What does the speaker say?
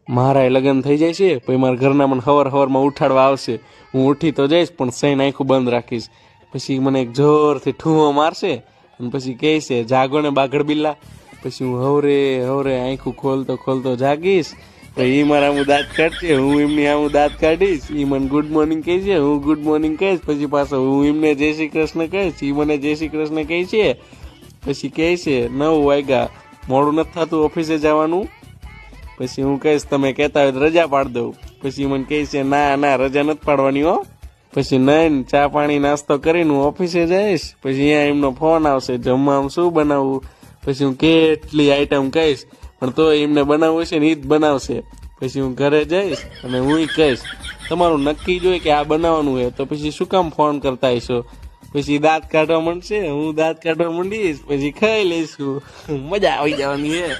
મારા લગ્ન થઈ જાય છે પછી મારા ઘરના મને હવારમાં ઉઠાડવા આવશે, હું ઉઠી તો જઈશ પણ સહીને આંખું બંધ રાખીશ. પછી મને એક જોરથી ઠૂંહો મારશે અને પછી કહે છે જાગો ને બાઘડ બિલ્લા. પછી હું હવરે હવરે આંખું ખોલતો ખોલતો જાગીશ. પછી એ મારા આમું દાંત કાઢશે, હું એમની આમું દાંત કાઢીશ. એ મને ગુડ મોર્નિંગ કહે છે, હું ગુડ મોર્નિંગ કહીશ. પછી પાછો હું એમને જય શ્રી કૃષ્ણ કહીશ, એ મને જય શ્રી કૃષ્ણ કહે છે. પછી કહે છે 9 વાગ્યા, મોડું નથી થતું ઓફિસે જવાનું. પછી હું કહીશ તમે કહેતા હોય તો રજા પાડી દઉં. પછી મને કહે છે ના ના રજા નથી પાડવાની હો. પછી નહીં ચા પાણી નાસ્તો કરીને હું ઓફિસે જઈશ. પછી અહીંયા એમનો ફોન આવશે જમવામાં શું બનાવવું. પછી હું કેટલી આઈટમ કહીશ પણ તો એમને બનાવવું છે ને એ જ બનાવશે. પછી હું ઘરે જઈશ અને હું કહીશ તમારું નક્કી જ હોય કે આ બનાવવાનું હોય તો પછી શું કામ ફોન કરતા હશો. પછી દાંત કાઢવા માંડશે, હું દાંત કાઢવા માંડીશ, પછી ખાઈ લઈશું, મજા આવી જવાની છે.